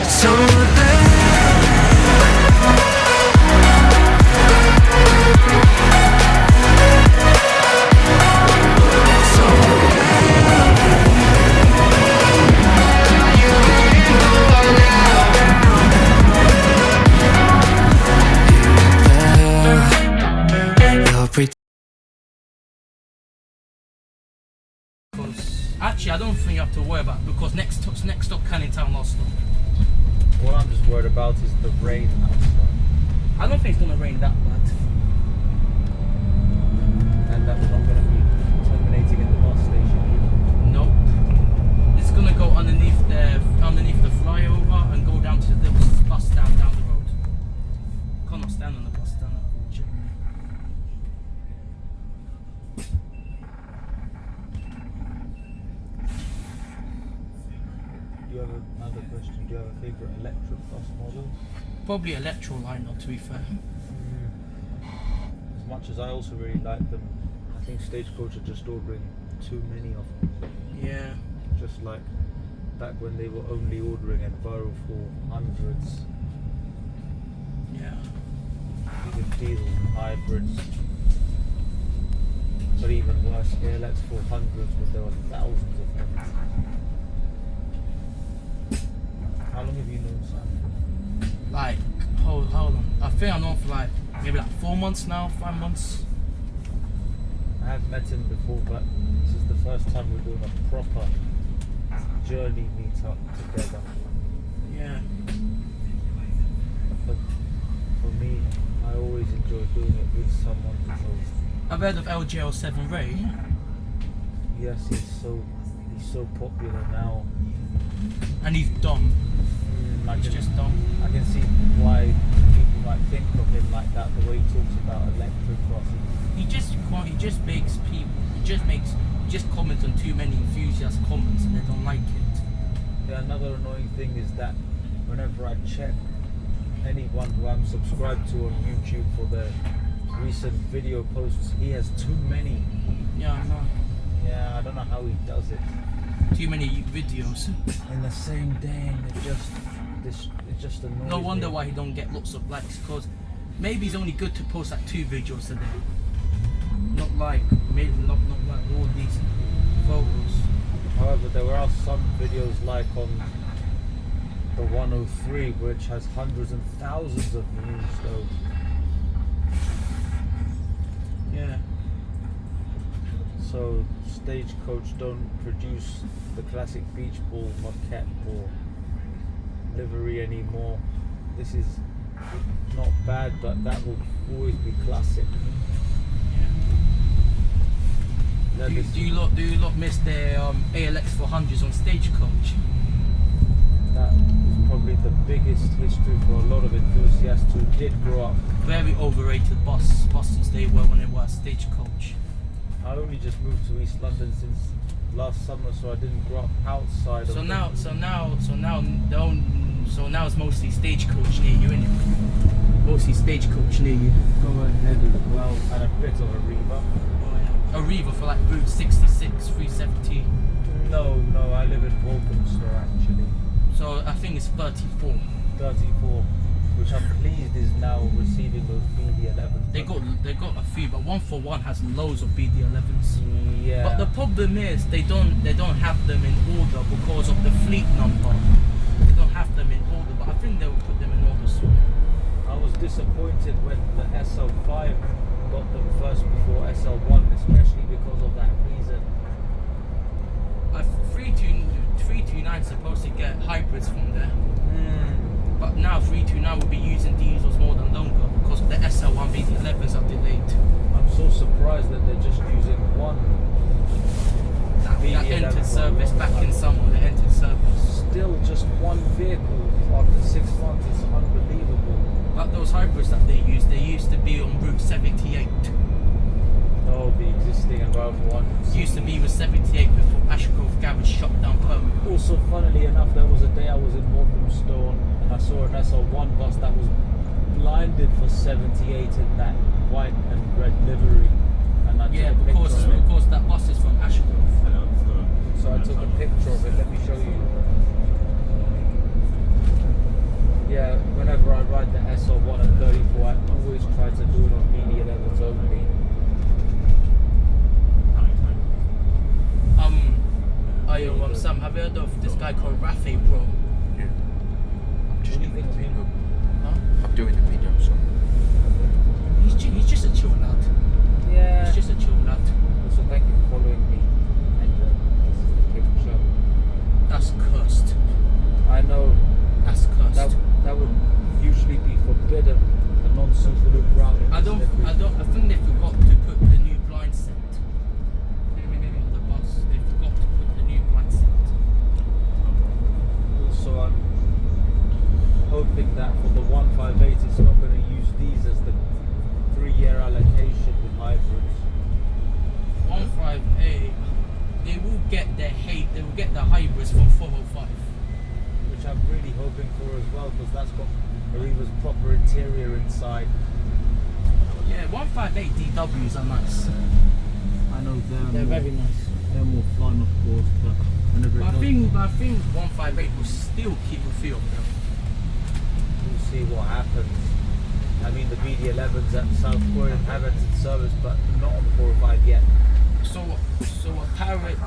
So bad. Actually, I don't think you have to worry about it because next stop Canning Town last stop. What I'm just worried about is the rain outside. I don't think it's gonna rain that bad. And that's not gonna be terminating at the bus station either. Nope. It's gonna go underneath the flyover and go down to the bus stand down the road. Cannot stand on the bus stand, unfortunately. Do you have another question? Do you have a favourite electric bus model? Probably Electroliner, to be fair. As much as I also really like them, I think Stagecoach are just ordering too many of them. Yeah. Just like back when they were only ordering Enviro for hundreds. Yeah. Even diesel and hybrids. But even worse, ALX 400s where there were thousands of them. How long have you known Sam? Like, hold on. I think I've known for like maybe like 4 months now, 5 months. I have met him before, but this is the first time we're doing a proper journey meetup together. Yeah. But for me, I always enjoy doing it with someone because I've heard of LGL7 Ray. yes, he's so popular now. And he's dumb. He's just dumb. I can see why people might think of him like that. The way he talks about electric buses. He just comments on too many enthusiast comments and they don't like it. Yeah, another annoying thing is that whenever I check anyone who I'm subscribed to on YouTube for their recent video posts, he has too many. Yeah, I know. Yeah, I don't know how he does it. Too many videos. In the same day, and it just annoys No wonder me. why he don't get lots of likes, because maybe he's only good to post like 2 videos a day. Not like all these photos. However, there are some videos like on the 103 which has hundreds and thousands of views though. Yeah. So Stagecoach don't produce the classic beach ball maquette or livery anymore. This is not bad, but that will always be classic. Do you lot miss their ALX 400s on Stagecoach? That is probably the biggest history for a lot of enthusiasts who did grow up. Very overrated buses they were when they were at Stagecoach. I only just moved to East London since last summer, so I didn't grow up outside of now it's mostly Stagecoach near you, innit? Mostly Stagecoach near you. Go ahead as well, and a bit of a Reba. A Reva for like Route 66, 370. No, I live in Walthamstow actually. So I think it's 34. 34, which I'm pleased is now receiving those BD11s. They got a few, but 141 has loads of BD11s. Yeah. But the problem is they don't have them in order because of the fleet number. They don't have them in order, but I think they will put them in order soon. I was disappointed when the SL5 got them first before SL1, especially because of that reason. 329 is supposed to get hybrids from there. But now 329 will be using diesels more than longer because the SL1 BD11s are delayed. I'm so surprised that they're just using one. That entered service back in summer. They entered service. Still just one vehicle after 6 months. It's unbelievable. But those hybrids that they used to be on Route 78. Oh, the existing Enviro one. Used to be with 78 before Ashgrove Garage shut down permanently. Also, funnily enough, there was a day I was in Walthamstow and I saw an SL1 bus that was blinded for 78 in that white and red livery. And I took a picture of it. Because that bus is from Ashgrove. So I took a picture of it. Let me show you. guy called Rafe, bro. Yeah. I'm just doing the video. Huh? I'm doing the video, so. He's just a chill lad. Yeah. He's just a chill lad. So thank you for following me. And this is the picture. That's cursed. I know That's cursed. that would usually be forbidden. The non-Subaru brown. I think they forgot to put the new blind set on the bus. They forgot to put the new blind set. Also, I'm hoping that for the 158 it's not going to use these as the 3-year allocation with hybrids. 158. They will get the hybrids from 405. Which I'm really hoping for as well, because that's got Arriva's proper interior inside. Yeah, 158 DWs are nice. I know They're very nice. They're more fun, of course, but whenever But I think 158 will still keep a feel though. we'll see what happens. I mean, the BD11s at South Korea have entered service, but not on 405 yet. So a Parrot